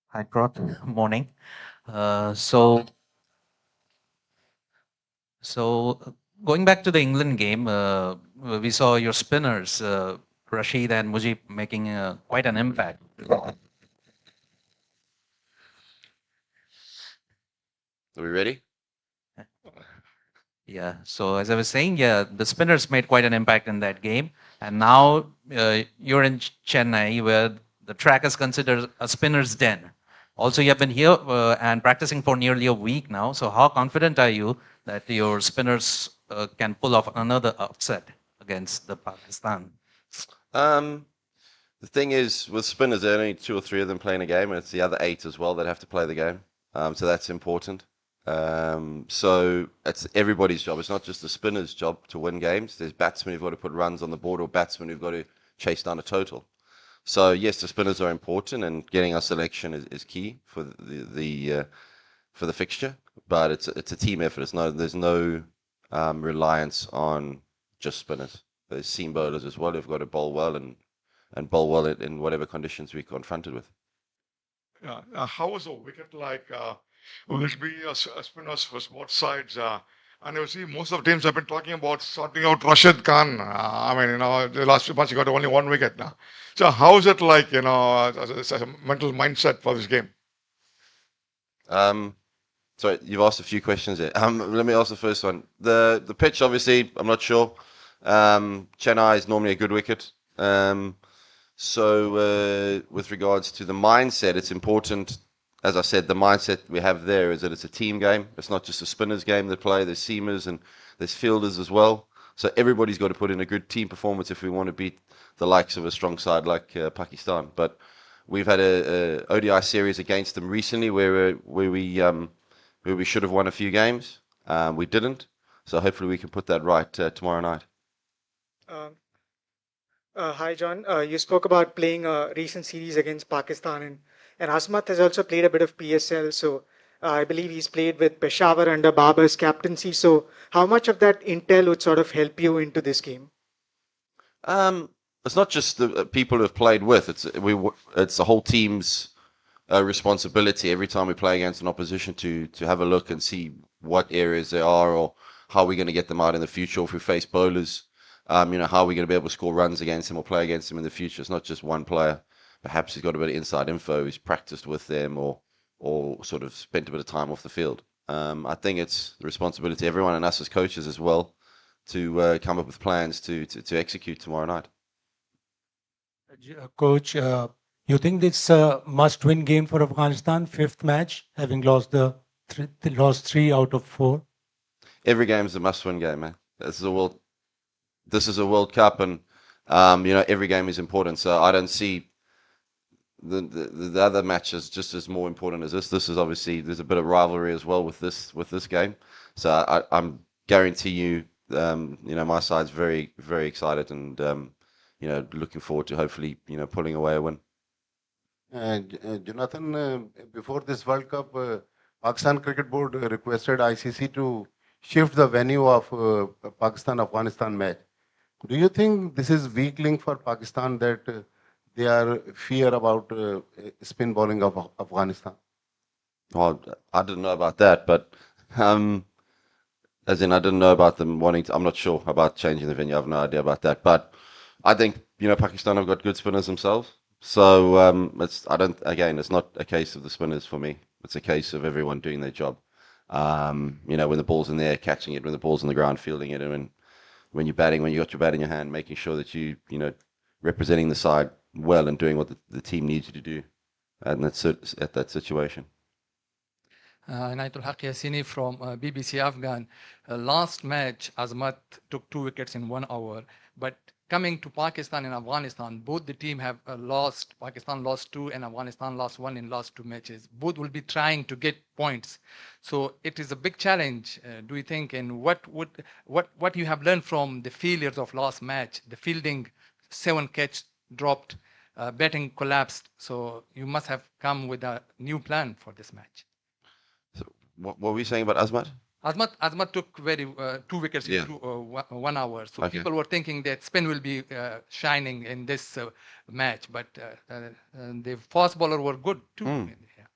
Hi, Trot. Morning. Uh, so, so, going back to the England game, we saw your spinners, Rashid and Mujib, making quite an impact. Are we ready? Yeah. So, as I was saying, yeah, the spinners made quite an impact in that game, and now you're in Chennai, where the track is considered a spinner's den. Also, you have been here and practicing for nearly a week now. So, how confident are you that your spinners can pull off another upset against the Pakistan? Um, the thing is, with spinners, there are only two or three of them playing a game, and it's the other eight as well that have to play the game. So that's important. So it's everybody's job. It's not just the spinner's job to win games. There's batsmen who've got to put runs on the board, or batsmen who've got to chase down a total. So yes, the spinners are important, and getting our selection is key for for the fixture. But it's a team effort. There's no reliance on just spinners. There's seam bowlers as well who've got to bowl well and bowl well in whatever conditions we're confronted with. Yeah. How was the wicket like? Will it be a spinners for both sides? And you see, most of the teams have been talking about sorting out Rashid Khan. I mean, the last few months he got only one wicket now. So how is it like, as a mental mindset for this game? Um, so you've asked a few questions there. Let me ask the first one. The pitch, obviously, I'm not sure. Chennai is normally a good wicket. With regards to the mindset, it's important. As I said, the mindset we have there is that it's a team game. It's not just a spinners game that play. There's seamers and there's fielders as well. So everybody's got to put in a good team performance if we want to beat the likes of a strong side like Pakistan. But we've had a ODI series against them recently where we should have won a few games. We didn't. So hopefully we can put that right tomorrow night. Um, Hi, John. You spoke about playing a recent series against Pakistan, and Asmat has also played a bit of PSL. So I believe he's played with Peshawar under Babar's captaincy. So how much of that intel would sort of help you into this game? Um, it's not just the people who have played with. It's the whole team's responsibility every time we play against an opposition to have a look and see what areas they are or how we're going to get them out in the future. Or if we face bowlers, how are we going to be able to score runs against them or play against them in the future? It's not just one player. Perhaps he's got a bit of inside info. He's practiced with them or sort of spent a bit of time off the field. I think it's the responsibility of everyone and us as coaches as well to come up with plans to execute tomorrow night. Coach, you think this must-win game for Afghanistan, fifth match, having lost three out of four? Every game is a must-win game, man. This is a World Cup, and every game is important. So I don't see the other matches just as more important as this. This is obviously there's a bit of rivalry as well with this game. So I'm guarantee you, my side's very very excited and looking forward to hopefully pulling away a win. Jonathan, before this World Cup, Pakistan Cricket Board requested ICC to shift the venue of Pakistan-Afghanistan match. Do you think this is weak link for Pakistan that they are fear about spin bowling of Afghanistan? Well, I didn't know about that, but um, as in I didn't know about them wanting to. I'm not sure about changing the venue. I have no idea about that, but I think Pakistan have got good spinners themselves. So I don't. Again, it's not a case of the spinners for me. It's a case of everyone doing their job. When the ball's in the air, catching it. When the ball's on the ground, fielding it. And when you're batting, when you got your bat in your hand, making sure that representing the side well and doing what the team needs you to do at that situation. Inayatullah Haq Yassini from BBC Afghan. Last match, Azmat took 2 wickets in 1 hour. But coming to Pakistan and Afghanistan, both the team have lost. Pakistan lost 2 and Afghanistan lost 1 in last 2 matches. Both will be trying to get points. So it is a big challenge, do you think? And what you have learned from the failures of last match? The fielding, 7 catch dropped, batting collapsed. So you must have come with a new plan for this match. So what were we saying about Azmat? Azmat took 2 wickets Yeah. in 1 hour. So Okay. people were thinking that spin will be shining in this match, but the fast bowler were good too. Mm. Yeah.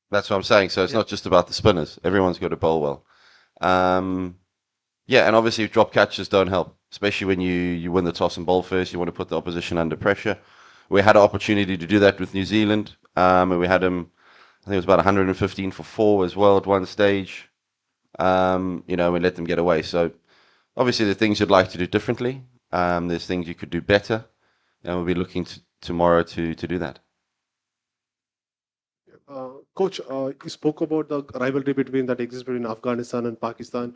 That's what I'm saying. So it's not just about the spinners. Everyone's got to bowl well. Yeah, and obviously drop catches don't help, especially when you win the toss and bowl first. You want to put the opposition under pressure. We had an opportunity to do that with New Zealand, and we had them. I think it was about 115 for 4 as well at one stage. We let them get away. So obviously, there are things you'd like to do differently. There's things you could do better, and we'll be looking tomorrow to do that. Coach, you spoke about the rivalry that exists between Afghanistan and Pakistan.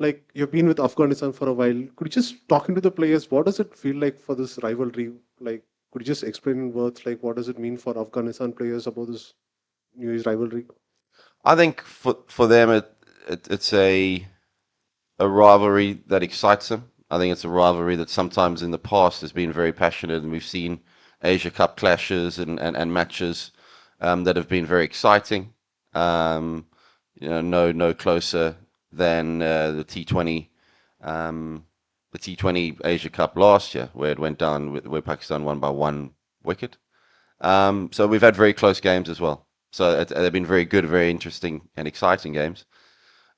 Like you've been with Afghanistan for a while. Could you just talking to the players? What does it feel like for this rivalry? Like, could you just explain in words? Like, what does it mean for Afghanistan players about this New Year's rivalry? I think for them, it's a rivalry that excites them. I think it's a rivalry that sometimes in the past has been very passionate, and we've seen Asia Cup clashes and matches that have been very exciting. No closer than the T20, Asia Cup last year, where it went down where Pakistan won by 1 wicket. So we've had very close games as well. So they've been very good, very interesting and exciting games.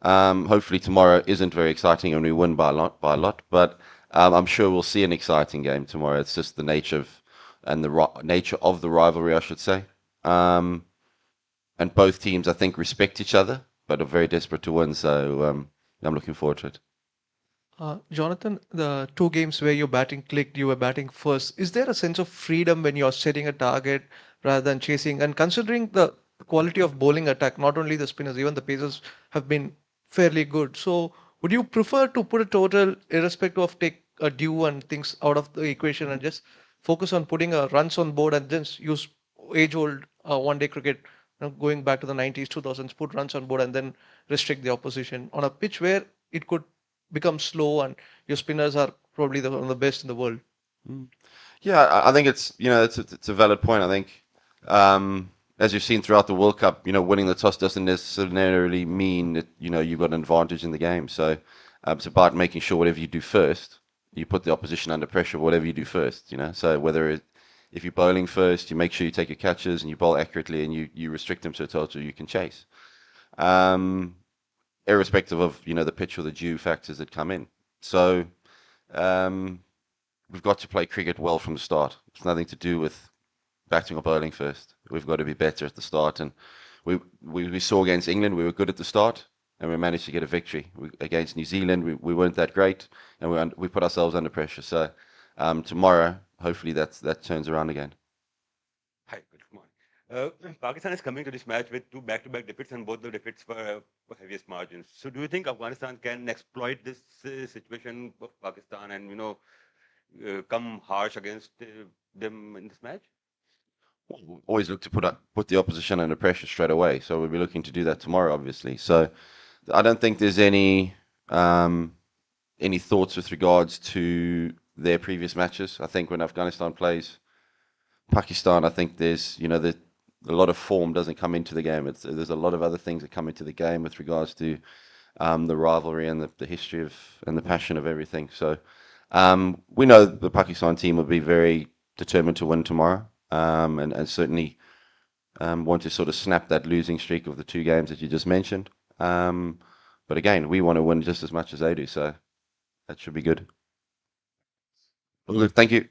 Hopefully tomorrow isn't very exciting and we win by a lot. But I'm sure we'll see an exciting game tomorrow. It's just the nature of the rivalry, I should say. And both teams, I think, respect each other, but are very desperate to win. So I'm looking forward to it. Jonathan, the 2 games where your batting clicked, you were batting first. Is there a sense of freedom when you're setting a target rather than chasing? And considering the quality of bowling attack, not only the spinners, even the pacers have been fairly good. So would you prefer to put a total irrespective of take a due and things out of the equation and just focus on putting a runs on board and then use age-old one-day cricket, going back to the 90s, 2000s, put runs on board and then restrict the opposition on a pitch where it could become slow and your spinners are probably one of the best in the world? Yeah, I think it's a valid point. I think as you've seen throughout the World Cup, winning the toss doesn't necessarily mean that you've got an advantage in the game. So it's about making sure whatever you do first, you put the opposition under pressure. Whatever you do first, So if you're bowling first, you make sure you take your catches and you bowl accurately and you restrict them to a total you can chase. Irrespective of the pitch or the due factors that come in. So we've got to play cricket well from the start. It's nothing to do with batting or bowling first. We've got to be better at the start. And we saw against England, we were good at the start, and we managed to get a victory. Against New Zealand, we weren't that great, and we put ourselves under pressure. So tomorrow, hopefully that turns around again. Hi, good morning. Pakistan is coming to this match with 2 back-to-back defeats, and both the defeats for heaviest margins. So do you think Afghanistan can exploit this situation of Pakistan and come harsh against them in this match? Always look to put the opposition under pressure straight away. So we'll be looking to do that tomorrow, obviously. So I don't think there's any thoughts with regards to their previous matches. I think when Afghanistan plays Pakistan, I think there's a lot of form doesn't come into the game. There's a lot of other things that come into the game with regards to the rivalry and the history and the passion of everything. So we know the Pakistan team will be very determined to win tomorrow, and certainly want to sort of snap that losing streak of the 2 games that you just mentioned. But again, we want to win just as much as they do, so that should be good. Well, thank you.